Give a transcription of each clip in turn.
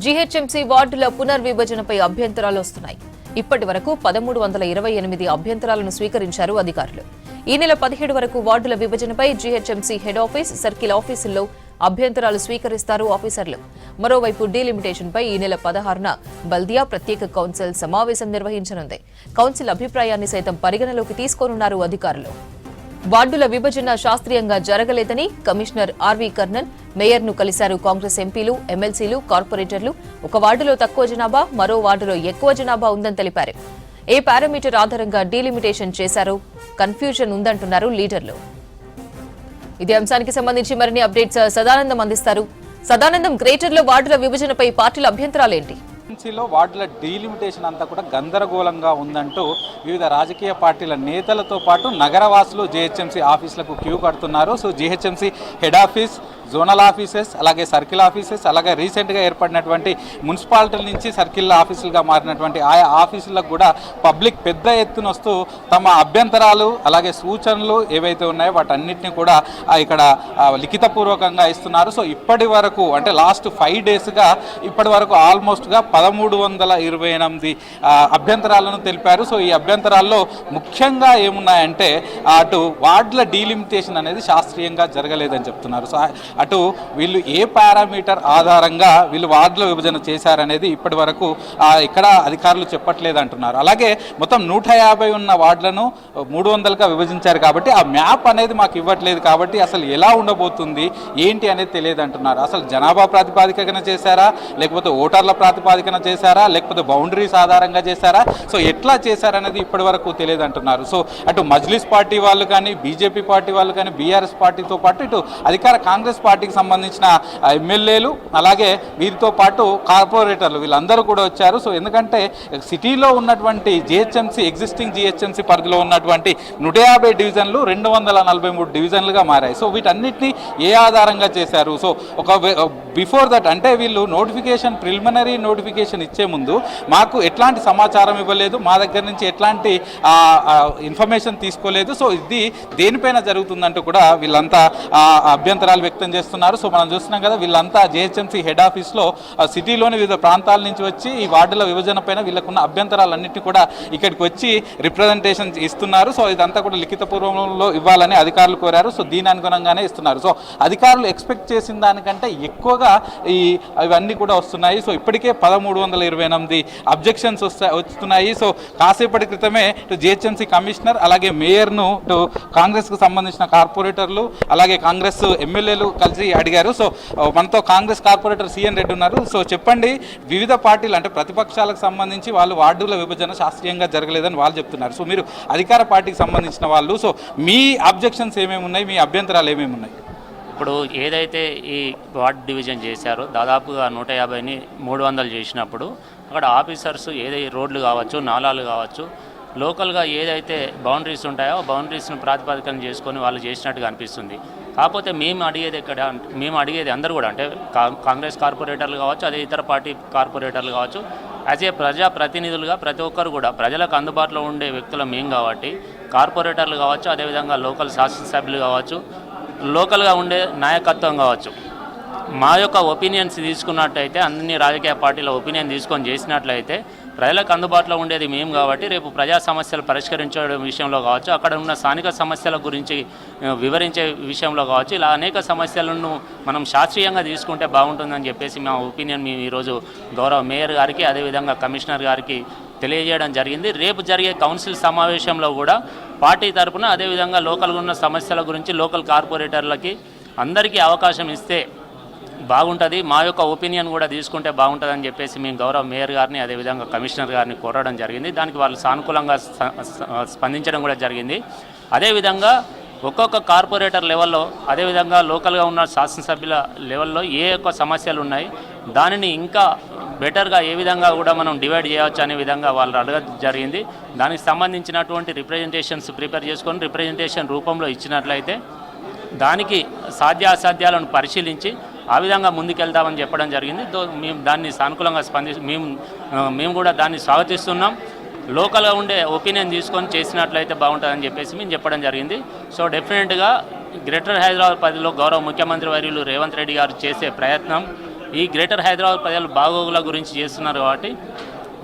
GHMC వార్డుల పునర్విభజనపై అభ్యంతరాలు వస్తున్నాయి. ఇప్పటి వరకు 1328 అభ్యంతరాలను స్వీకరించారు అధికారులు. ఈ నెల 17 వరకు వార్డుల విభజనపై జీహెచ్ఎంసీ హెడ్ ఆఫీస్, సర్కిల్ ఆఫీసుల్లో అభ్యంతరాలు స్వీకరిస్తారు ఆఫీసర్లు. మరోవైపు డీలిమిటేషన్పై ఈ నెల 16న బల్దియా ప్రత్యేక కౌన్సిల్ సమావేశం నిర్వహించనుంది. కౌన్సిల్ అభిప్రాయాన్ని సైతం పరిగణలోకి తీసుకోనున్నారు అధికారులు. వార్డుల విభజన శాస్త్రీయంగా జరగలేదని కమిషనర్ ఆర్వీ కర్ణన్ మేయర్ను కలిశారు. కాంగ్రెస్ ఎంపీలు, ఎమ్మెల్సీలు, కార్పొరేటర్లు ఒక వార్డులో తక్కువ జనాభా, మరో వార్డులో ఎక్కువ జనాభా ఉందని తెలిపారు. ఏ పారామీటర్ ఆధారంగా డీలిమిటేషన్ చేశారో కన్ఫ్యూజన్ ఉందంటున్నారు లీడర్లు. ఇదే అంశానికి సంబంధించి మరిన్ని అప్డేట్స్ సదానందం అందిస్తారు. సదానందం, గ్రేటర్లో వార్డుల విభజనపై పార్టీల అభ్యంతరాలేంటి? వార్డుల డీలిమిటేషన్ అంతా కూడా గందరగోళంగా ఉందంటూ వివిధ రాజకీయ పార్టీల నేతలతో పాటు నగరవాసులు జీహెచ్ఎంసీ ఆఫీసులకు క్యూ కడుతున్నారు. So GHMC head office, zonal offices, అలాగే సర్కిల్ ఆఫీసెస్, అలాగే రీసెంట్గా ఏర్పడినటువంటి మున్సిపాలిటీల నుంచి సర్కిల్ ఆఫీసులుగా మారినటువంటి ఆయా ఆఫీసులకు కూడా పబ్లిక్ పెద్ద ఎత్తున వస్తూ తమ అభ్యంతరాలు అలాగే సూచనలు ఏవైతే ఉన్నాయో వాటన్నిటిని కూడా ఇక్కడ లిఖితపూర్వకంగా ఇస్తున్నారు. సో ఇప్పటి వరకు అంటే లాస్ట్ 5 డేస్గా ఇప్పటి వరకు ఆల్మోస్ట్గా 1328 అభ్యంతరాలను తెలిపారు. సో ఈ అభ్యంతరాల్లో ముఖ్యంగా ఏమున్నాయంటే అటు వార్డుల డీలిమిటేషన్ అనేది శాస్త్రీయంగా జరగలేదని చెప్తున్నారు. సో అటు వీళ్ళు ఏ పారామీటర్ ఆధారంగా వీళ్ళు వార్డుల విభజన చేశారనేది ఇప్పటి వరకు ఇక్కడ అధికారులు చెప్పట్లేదు అంటున్నారు. అలాగే మొత్తం 150 ఉన్న వార్డులను 300గా విభజించారు కాబట్టి ఆ మ్యాప్ అనేది మాకు ఇవ్వట్లేదు కాబట్టి అసలు ఎలా ఉండబోతుంది ఏంటి అనేది తెలియదు అంటున్నారు. అసలు జనాభా ప్రాతిపాదికన చేశారా, లేకపోతే ఓటర్ల ప్రాతిపాదికన చేశారా, లేకపోతే బౌండరీస్ ఆధారంగా చేశారా, సో ఎట్లా చేశారనేది ఇప్పటి వరకు తెలియదు అంటున్నారు. సో అటు మజ్లిస్ పార్టీ వాళ్ళు కానీ, బీజేపీ పార్టీ వాళ్ళు కానీ, బీఆర్ఎస్ పార్టీతో పాటు ఇటు అధికార కాంగ్రెస్ పార్టీకి సంబంధించిన ఎమ్మెల్యేలు అలాగే వీరితో పాటు కార్పొరేటర్లు వీళ్ళందరూ కూడా వచ్చారు. సో ఎందుకంటే సిటీలో ఉన్నటువంటి జిహెచ్ఎంసీ ఎగ్జిస్టింగ్ జిహెచ్ఎంసీ పరిధిలో ఉన్నటువంటి 150 డివిజన్లు 243 డివిజన్లుగా మారాయి. సో వీటన్నిటిని ఏ ఆధారంగా చేశారు? సో ఒక బిఫోర్ దట్ అంటే వీళ్ళు నోటిఫికేషన్ ప్రిలిమినరీ నోటిఫికేషన్ ఇచ్చే ముందు మాకు ఎట్లాంటి సమాచారం ఇవ్వలేదు, మా దగ్గర నుంచి ఎట్లాంటి ఇన్ఫర్మేషన్ తీసుకోలేదు. సో ఇది దేనిపైన జరుగుతుందంటూ కూడా వీళ్ళంతా అభ్యంతరాలు వ్యక్తం చేస్తున్నారు. సో మనం చూస్తున్నాం కదా, వీళ్ళంతా జిహెచ్ఎంసీ హెడ్ ఆఫీస్లో సిటీలోని వివిధ ప్రాంతాల నుంచి వచ్చి ఈ వార్డుల విభజన పైన వీళ్ళకున్న అభ్యంతరాలన్నింటినీ కూడా ఇక్కడికి వచ్చి రిప్రజెంటేషన్ ఇస్తున్నారు. సో ఇదంతా కూడా లిఖితపూర్వంలో ఇవ్వాలని అధికారులు కోరారు. సో దీని అనుగుణంగానే ఇస్తున్నారు. సో అధికారులు ఎక్స్పెక్ట్ చేసిన దానికంటే ఎక్కువగా ఇవన్నీ కూడా వస్తున్నాయి. సో ఇప్పటికే 1328 అబ్జెక్షన్స్ వస్తున్నాయి. సో కాసేపటి క్రితమే జిహెచ్ఎంసీ కమిషనర్ అలాగే మేయర్ను కాంగ్రెస్కు సంబంధించిన కార్పొరేటర్లు అలాగే కాంగ్రెస్ ఎమ్మెల్యేలు కలిసి అడిగారు. సో మనతో కాంగ్రెస్ కార్పొరేటర్ సిఎన్ రెడ్డి ఉన్నారు. సో చెప్పండి, వివిధ పార్టీలు అంటే ప్రతిపక్షాలకు సంబంధించి వాళ్ళు వార్డుల విభజన శాస్త్రీయంగా జరగలేదని వాళ్ళు చెప్తున్నారు. సో మీరు అధికార పార్టీకి సంబంధించిన వాళ్ళు, సో మీ అబ్జెక్షన్స్ ఏమేమి ఉన్నాయి, మీ అభ్యంతరాలు ఏమేమి ఉన్నాయి? ఇప్పుడు ఏదైతే ఈ వార్డ్ డివిజన్ చేశారో దాదాపుగా 150ని 300 చేసినప్పుడు అక్కడ ఆఫీసర్స్ ఏదైతే రోడ్లు కావచ్చు, నాలాలు కావచ్చు, లోకల్గా ఏదైతే బౌండరీస్ ఉంటాయో బౌండరీస్ను ప్రాతిపదికన చేసుకొని వాళ్ళు చేసినట్టుగా అనిపిస్తుంది. కాకపోతే మేము అడిగేది అందరూ కూడా అంటే కాంగ్రెస్ కార్పొరేటర్లు కావచ్చు, అదే ఇతర పార్టీ కార్పొరేటర్లు కావచ్చు, యాజ్ ఏ ప్రజాప్రతినిధులుగా ప్రతి ఒక్కరు కూడా ప్రజలకు అందుబాటులో ఉండే వ్యక్తులు మేము కాబట్టి కార్పొరేటర్లు కావచ్చు, అదేవిధంగా లోకల్ శాసనసభ్యులు కావచ్చు, లోకల్గా ఉండే నాయకత్వం కావచ్చు, మా యొక్క ఒపీనియన్స్ తీసుకున్నట్టయితే అన్ని రాజకీయ పార్టీల ఒపీనియన్ తీసుకొని చేసినట్లయితే ప్రజలకు అందుబాటులో ఉండేది మేము కాబట్టి రేపు ప్రజా సమస్యలు పరిష్కరించడం విషయంలో కావచ్చు, అక్కడ ఉన్న స్థానిక సమస్యల గురించి వివరించే విషయంలో కావచ్చు, ఇలా అనేక సమస్యలను మనం శాస్త్రీయంగా తీసుకుంటే బాగుంటుందని చెప్పేసి మా ఒపీనియన్ మేము ఈరోజు గౌరవ మేయర్ గారికి అదేవిధంగా కమిషనర్ గారికి తెలియజేయడం జరిగింది. రేపు జరిగే కౌన్సిల్ సమావేశంలో కూడా పార్టీ తరఫున అదేవిధంగా లోకల్గా ఉన్న సమస్యల గురించి లోకల్ కార్పొరేటర్లకి అందరికీ అవకాశం ఇస్తే బాగుంటుంది, మా యొక్క ఒపీనియన్ కూడా తీసుకుంటే బాగుంటుందని చెప్పేసి మేము గౌరవ మేయర్ గారిని అదేవిధంగా కమిషనర్ గారిని కోరడం జరిగింది. దానికి వాళ్ళు సానుకూలంగా స్పందించడం కూడా జరిగింది. అదేవిధంగా ఒక్కొక్క కార్పొరేటర్ లెవెల్లో అదేవిధంగా లోకల్గా ఉన్న శాసనసభ్యుల లెవెల్లో ఏ యొక్క సమస్యలు ఉన్నాయి దానిని ఇంకా బెటర్గా ఏ విధంగా కూడా మనం డివైడ్ చేయవచ్చు అనే విధంగా వాళ్ళు అడగడం జరిగింది. దానికి సంబంధించినటువంటి రిప్రజెంటేషన్స్ ప్రిపేర్ చేసుకొని రిప్రజెంటేషన్ రూపంలో ఇచ్చినట్లయితే దానికి సాధ్యాసాధ్యాలను పరిశీలించి ఆ విధంగా ముందుకెళ్తామని చెప్పడం జరిగింది. మేము దాన్ని సానుకూలంగా మేము కూడా దాన్ని స్వాగతిస్తున్నాం. లోకల్గా ఉండే ఒపీనియన్ తీసుకొని చేసినట్లయితే బాగుంటుందని చెప్పేసి మేము చెప్పడం జరిగింది. సో డెఫినెట్గా గ్రేటర్ హైదరాబాద్ పరిధిలో గౌరవ ముఖ్యమంత్రి వర్యులు రేవంత్ రెడ్డి గారు చేసే ప్రయత్నం ఈ గ్రేటర్ హైదరాబాద్ ప్రజలు బాగోగుల గురించి చేస్తున్నారు కాబట్టి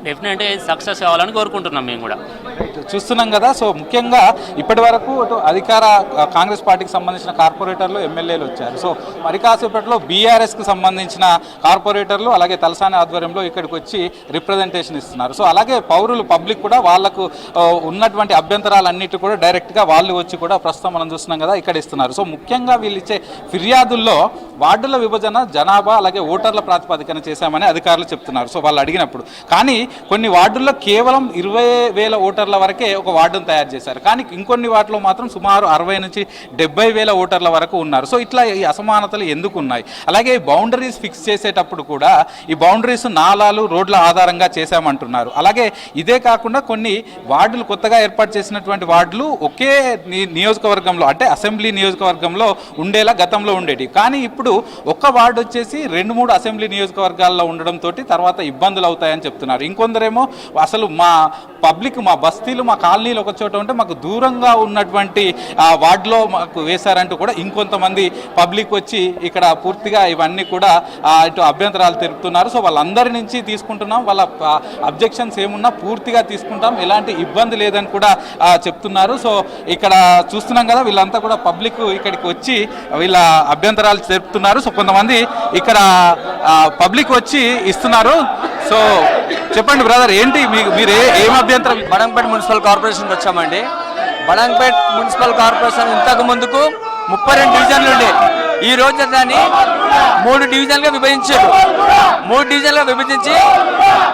డెఫినెట్గా ఇది సక్సెస్ కావాలని కోరుకుంటున్నాం మేము కూడా. చూస్తున్నాం కదా. సో ముఖ్యంగా ఇప్పటి వరకు అధికార కాంగ్రెస్ పార్టీకి సంబంధించిన కార్పొరేటర్లు ఎమ్మెల్యేలు వచ్చారు. సో మరి కాసేపట్లో బీఆర్ఎస్కి సంబంధించిన కార్పొరేటర్లు అలాగే తలసాని ఆధ్వర్యంలో ఇక్కడికి వచ్చి రిప్రజెంటేషన్ ఇస్తున్నారు. సో అలాగే పౌరులు పబ్లిక్ కూడా వాళ్లకు ఉన్నటువంటి అభ్యంతరాలన్నిటి కూడా డైరెక్ట్గా వాళ్ళు వచ్చి కూడా ప్రస్తుతం మనం చూస్తున్నాం కదా ఇక్కడ ఇస్తున్నారు. సో ముఖ్యంగా వీళ్ళు ఇచ్చే ఫిర్యాదుల్లో వార్డుల విభజన జనాభా అలాగే ఓటర్ల ప్రాతిపదికన చేశామని అధికారులు చెప్తున్నారు. సో వాళ్ళు అడిగినప్పుడు కానీ కొన్ని వార్డుల్లో కేవలం 20,000 ఓటర్ల వరకే ఒక వార్డును తయారు చేశారు. కానీ ఇంకొన్ని వాటిలో మాత్రం సుమారు 60,000 నుంచి 70,000 ఓటర్ల వరకు ఉన్నారు. సో ఇట్లా ఈ అసమానతలు ఎందుకు ఉన్నాయి? అలాగే బౌండరీస్ ఫిక్స్ చేసేటప్పుడు కూడా ఈ బౌండరీస్ నాలాలు రోడ్ల ఆధారంగా చేశామంటున్నారు. అలాగే ఇదే కాకుండా కొన్ని వార్డులు కొత్తగా ఏర్పాటు చేసినటువంటి వార్డులు ఒకే నియోజకవర్గంలో అంటే అసెంబ్లీ నియోజకవర్గంలో ఉండేలా గతంలో ఉండేవి. కానీ ఇప్పుడు ఒక్క వార్డు వచ్చేసి 2-3 అసెంబ్లీ నియోజకవర్గాల్లో ఉండడంతో తర్వాత ఇబ్బందులు అవుతాయని చెప్తున్నారు. ఇంకొందరేమో అసలు మా పబ్లిక్ మా బస్తీలు మా కాలనీలు ఒక చోట ఉంటే మాకు దూరంగా ఉన్నటువంటి వార్డులో మాకు వేశారంటూ కూడా ఇంకొంతమంది పబ్లిక్ వచ్చి ఇక్కడ పూర్తిగా ఇవన్నీ కూడా ఇటు అభ్యంతరాలు తెలుపుతున్నారు. సో వాళ్ళందరి నుంచి తీసుకుంటున్నాం, వాళ్ళ అబ్జెక్షన్స్ ఏమున్నా పూర్తిగా తీసుకుంటాం, ఎలాంటి ఇబ్బంది లేదని కూడా చెప్తున్నారు. సో ఇక్కడ చూస్తున్నాం కదా వీళ్ళంతా కూడా పబ్లిక్ ఇక్కడికి వచ్చి వీళ్ళ అభ్యంతరాలు తెలుపుతున్నారు. సో కొంతమంది ఇక్కడ పబ్లిక్ వచ్చి ఇస్తున్నారు. సో చెప్పండి బ్రదర్, ఏంటి మీరు ఏం అభ్యంతరం? బడంగపేట మున్సిపల్ కార్పొరేషన్కి వచ్చామండి. బడంగపేట మున్సిపల్ కార్పొరేషన్ ఇంతకు ముందుకు 32 డివిజన్లు ఉండే. ఈ రోజు దాన్ని 3 డివిజన్లుగా విభజించారు. 3 డివిజన్లుగా విభజించి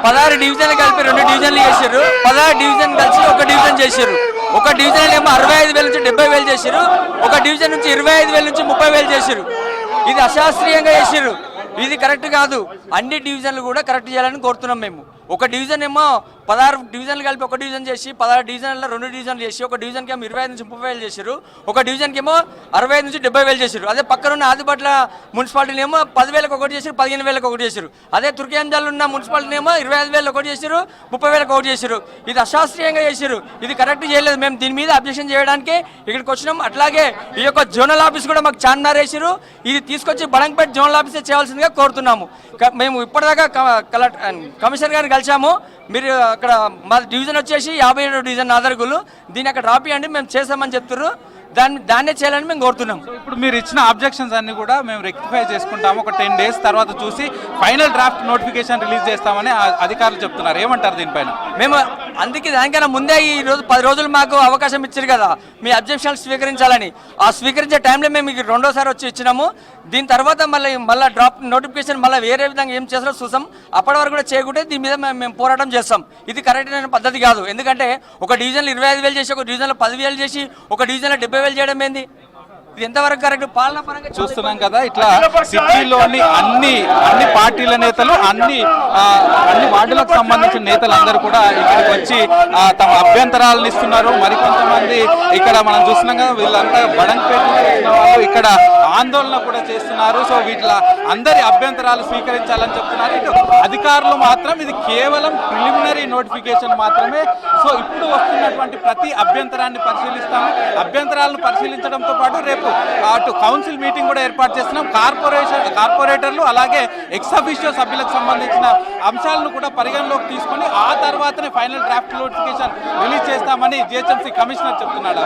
16 డివిజన్లు కలిపి 2 డివిజన్లు చేశారు. 16 డివిజన్ కలిసి 1 డివిజన్ చేశారు. ఒక డివిజన్ ఏమో 65,000 నుంచి 70,000 చేశారు. ఒక డివిజన్ నుంచి 25,000 నుంచి 30,000 చేశారు. ఇది అశాస్త్రీయంగా చేశారు. ఇది కరెక్ట్ కాదు. అన్ని డివిజన్లు కూడా కరెక్ట్ చేయాలని కోరుతున్నాం మేము. ఒక డివిజన్ ఏమో 16 డివిజన్లు కలిపి 1 డివిజన్ చేసి 16 డివిజన్లలో 2 డివిజన్లు చేసి ఒక డివిజన్కి ఏమో 25 నుంచి 30,000 చేశారు. ఒక డివిజన్కి ఏమో 65 నుంచి 70,000 చేశారు. అదే పక్కనున్న ఆదిపట్ల మున్సిపాలిటీని ఏమో 10,000కి ఒకటి చేశారు, 15,000కి ఒకటి చేశారు. అదే తుర్కేంజాల్లో ఉన్న మున్సిపాలిటీని ఏమో 25,000 ఒకటి చేశారు, 30,000కి ఒకటి చేశారు. ఇది అశాస్త్రీయంగా చేశారు. ఇది కరెక్ట్ చేయలేదు. మేము దీని మీద అబ్జెక్షన్ చేయడానికి ఇక్కడికి వచ్చినాం. అట్లాగే ఈ యొక్క జోనల్ ఆఫీస్ కూడా మాకు చార్మినార్ వేసారు. ఇది తీసుకొచ్చి బడంగపేట జోనల్ ఆఫీసే చేయాల్సిందిగా కోరుతున్నాము. మేము ఇప్పటిదాకా కమిషనర్ గారిని కలిసాము. మీరు అక్కడ మా డివిజన్ వచ్చేసి 57 డివిజన్ నాదర్గులు, దీన్ని అక్కడ రాపియండి మేము చేస్తామని చెప్తున్నారు. దాన్నే చేయాలని మేము కోరుతున్నాం. ఇప్పుడు మీరు ఇచ్చిన అబ్జెక్షన్స్ అన్ని కూడా మేము రెక్టిఫై చేసుకుంటాము. ఒక 10 days తర్వాత చూసి ఫైనల్ డ్రాఫ్ట్ నోటిఫికేషన్ రిలీజ్ చేస్తామని అధికారులు చెప్తున్నారు. ఏమంటారు దీనిపైన? మేము అందుకే దానికన్నా ముందే ఈ రోజు 10 రోజులు మాకు అవకాశం ఇచ్చారు కదా మీ అబ్జెక్షన్స్ స్వీకరించాలని. ఆ స్వీకరించే టైంలో మేము మీకు 2వ సారి వచ్చి ఇచ్చినాము. దీని తర్వాత మళ్ళీ డ్రాఫ్ట్ నోటిఫికేషన్ మళ్ళీ వేరే విధంగా ఏం చేస్తారో చూసాం. అప్పటి వరకు కూడా చేయకుంటే దీని మీద మేము పోరాటం చేస్తాం. ఇది కరెక్ట్ అయిన పద్ధతి కాదు. ఎందుకంటే ఒక డివిజన్లో 25,000 చేసి ఒక డివిజన్లో 10,000 చేసి ఒక డివిజన్లో 70,000 చేయడం ఏంది? ఇది ఎంతవరకు కరెక్ట్? పాలన పరంగా చూస్తున్నాం కదా ఇట్లా సిటీలోని అన్ని పార్టీల నేతలు అన్ని వార్డులకు సంబంధించిన నేతలు అందరూ కూడా ఇక్కడికి వచ్చి తమ అభ్యంతరాలను ఇస్తున్నారు. మరికొంతమంది ఇక్కడ మనం చూస్తున్నాం కదా వీళ్ళంతా బడంగపేట వాళ్ళు ఇక్కడ ఆందోళన కూడా చేస్తున్నారు. సో వీటిలో అందరి అభ్యంతరాలు స్వీకరించాలని చెప్తున్నారు. ఇటు అధికారులు మాత్రం ఇది కేవలం ప్రిలిమినరీ నోటిఫికేషన్ మాత్రమే. సో ఇప్పుడు వస్తున్నటువంటి ప్రతి అభ్యంతరాన్ని పరిశీలిస్తాము. అభ్యంతరాలను పరిశీలించడంతో పాటు రేపు అటు కౌన్సిల్ మీటింగ్ కూడా ఏర్పాటు చేస్తున్నాం. కార్పొరేటర్లు అలాగే ఎక్స్ అఫీషియో సభ్యులకు సంబంధించిన అంశాలను కూడా పరిగణలోకి తీసుకుని ఆ తర్వాతనే ఫైనల్ డ్రాఫ్ట్ నోటిఫికేషన్ రిలీజ్ చేస్తామని జిహెచ్ఎంసీ కమిషనర్ చెప్తున్నాడు.